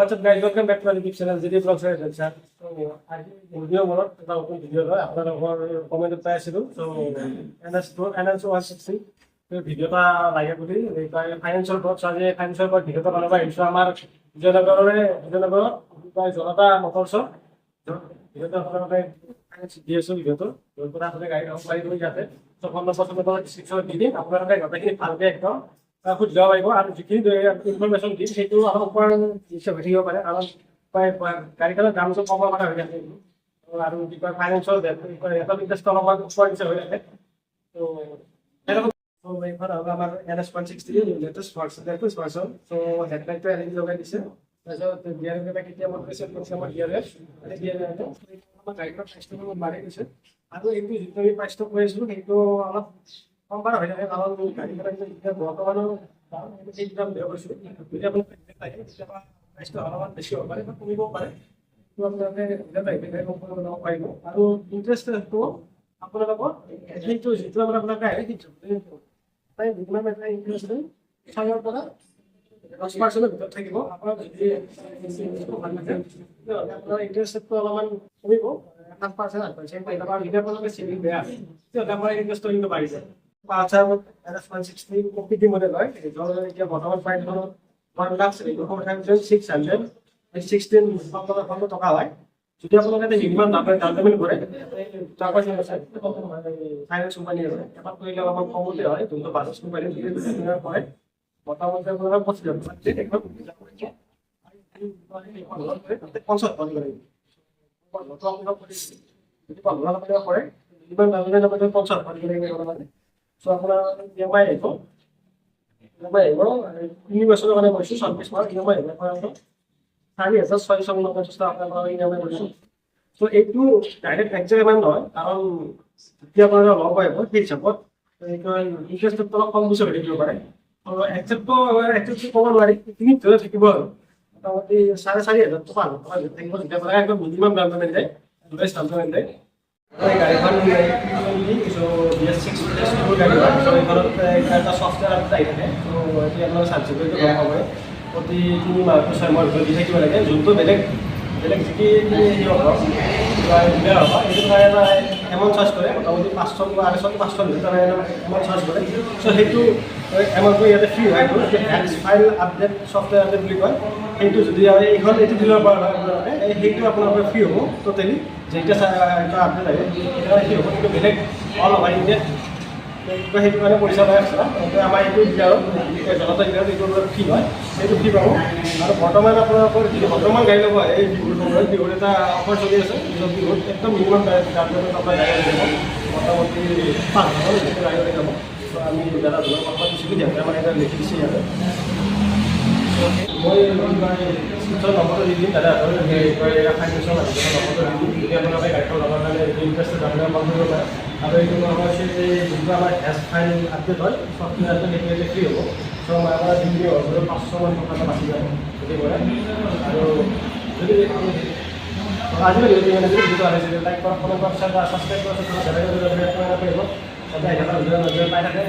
What's up guys, welcome back to our YouTube channel GD Vlogs and Chat. So আজি video বনত এটা নতুন video হয় আপোনালোকৰ কমেন্টত পাই আছিলো সো NS 160 ভিডিওটা লাগে বুলি ফাইনান্সিয়াল ব্লগ আজি ফাইনান্সিয়াল ব্লগ ভিডিওটা বনাব আহিছো আমাৰ বিজয়নগৰ জনতা মটৰছ ভিডিওটা আপোনালোকে ফাইনান্স দি আছো ভিডিওটো য'ৰ পৰা আপোনালোকে গাড়ী ল'ব পাৰিব ইয়াতে সো ফোন নম্বৰ ডিসক্ৰিপশ্যনত দি দিম আপোনালোকে গোটেইখিনি ভালকৈ একদম খুব যাব পাৰিব আৰু যিখিনি ইনফৰমেশ্যন দিম সেইটো অলপ ওপৰত নিশ্চয় হৈ থাকিব পাৰে কাৰণ গাড়ীখনৰ দাম চব কমৰ কথা হৈ থাকে আৰু কি কয় ফাইনেন্সৰ এটা ইণ্টাৰেষ্ট অলপমান ওপৰ নিচে হৈ থাকে তো এইখন হ'ল আমাৰ NS 160 লেটেষ্ট ভাৰ্চন চ' হেডলাইটটো এল ই ডি লগাই দিছে তাৰপিছত গিয়াৰ কেইটা কেতিয়া মন কৰিছে আমাৰ গিয়াৰ আমাৰ গাড়ীখনৰ প্ৰাইচটো বহুত বাঢ়ি গৈছে আৰু এইটো যিটো আমি প্ৰাইচটো কৈ আছিলোঁ সেইটো অলপ কম বাৰ হৈ থাকে কাৰণ গাড়ীখনৰ এতিয়া বৰ্তমানৰ দাম বেয়া কৰিছোঁ যদি আপোনালোকে কেতিয়াবা প্ৰাইচটো অলপমান বেছি হ'ব পাৰে বা কমিব পাৰে তো আপোনালোকে ল'ব পাৰিব আৰু ইণ্টাৰেষ্ট ৰেটটো আপোনালোকৰ সেইটো যিটো আপোনালোকে আহে তাই যিমান এটা ইণ্টাৰেষ্ট 6ৰ পৰা 10% ভিতৰত থাকিব আপোনাৰ যদি আপোনাৰ ইণ্টাৰেষ্ট ৰেটটো অলপমান কমিব 7% 8% পাৰিব আৰু যদি আপোনালোকে চিভিল বেয়া তেতিয়াহ'লে আপোনাৰ ইণ্টাৰেষ্টটো কিন্তু বাঢ়ি যায় আচ্ছা NS 160 কম্পিটি মডেল হয় এতিয়া বৰ্তমান প্ৰাইচখনত 1,616,016 টকা হয় যদি আপোনালোকে মিনিমাম ডাউন পেমেণ্ট কৰে ফাইনেন্স কোম্পানী আছে এপাত কৰিলে অলপমান কমতে হয় যোনটো বাজাজ কোম্পানী হয় মোটামুটি আপোনাৰ 50,000 So, আপনাৰ EMI আহিব 3 বছৰৰ কাৰণে কৈছো 26 মাহ EMI আহিব 4,650 টকা আপোনাৰ EMI কৈছো সো এইটো ডাইৰেক্ট একজেক্ট এমাউণ্ট নহয় কাৰণ যেতিয়া আপোনাৰ লগ পাব সেই হিচাপত ইণ্টাৰেষ্টটো অলপ কম বেছি হৈ থাকিব পাৰে আৰু একজেক্টটো ক'ব নোৱাৰি তিনি ধৰে থাকিব আৰু মোটামুটি 4,500 টকা থাকিব যেতিয়া আপোনাৰ একদম মিনিমাম ডাউন পেমেণ্ট যায় দুটাই ডাউন পেমেণ্ট যায় গাড়ীখন BS6 গাড়ী হয় চ' এইখনত এটা ছফ্টৱেৰ আপডেট আহি থাকে চ' এতিয়া আপোনালোকে চাবচিডিটো গম পাব প্ৰতি 3 মাহ 6 মাহৰ ভিতৰত দি থাকিব লাগে যোনটো বেলেগ যিখিনি হ'ব বেয়া হ'ব সেইটো কাৰণে এমাউণ্ট চাৰ্জ কৰে মোটামুটি 500 বা 500 ভিতৰত এমাউণ্ট চাৰ্জ কৰে চ' সেইটো এমাউণ্টটো ইয়াতে ফ্ৰী হয় hex file update software update বুলি কয় সেইটো যদি এইটো দিনৰ পৰা হয় আপোনালোকে সেইটো আপোনালোকৰ ফ্ৰী হ'ব টোটেলি যেটা এটা আপডেট আহে সেইটো হ'ব কিন্তু বেলেগ অল অভাৰ ইণ্ডিয়াত সেইটো কাৰণে পইচা পাই আছে আমাৰ এইটো ডিলাৰত জনতা ডিলাৰত এইটো ফ্ৰী হয় সেইটো ফ্ৰী পাব আৰু বৰ্তমান আপোনালোকৰ যদি বৰ্তমান গাড়ী ল'ব এই বিহুৰ এটা অফাৰ চলি আছে বিহুত একদম মিনিমাম গাড়ী আপোনাৰ গাড়ী যাব মোটামুটি 5,000 যিটো গাড়ী লৈ যাব ত' আমি দাদা ধৰক কথা দিছিলোঁ যিহেতু আমাৰ এটা লিখি দিছে ইয়াতে মই নম্বৰটো দি দিম দাদা ফাইনেন্সৰ নম্বৰটো দি দিম যদি আপোনালোকে গাড়ীখন ল'বৰ কাৰণে ইণ্টাৰেষ্টেড আপোনালোকে কল কৰিব পাৰে আৰু এইটো আমাৰ হৈছে যে যোনটো আমাৰ হেচ ফাইল আপডেট হয় ছফ্টৱেৰটো সেইটো ফ্ৰী হ'ব চ' মই আমাৰ দিন 500মান টকা বাচি যাব যদি কৰে আৰু যদি আজিকালি যদি ভিডিঅ'টো আহিছে লাইক কৰক কমেণ্ট কৰক ছাবস্ক্ৰাইব কৰক পাৰিব সদায় পাই থাকে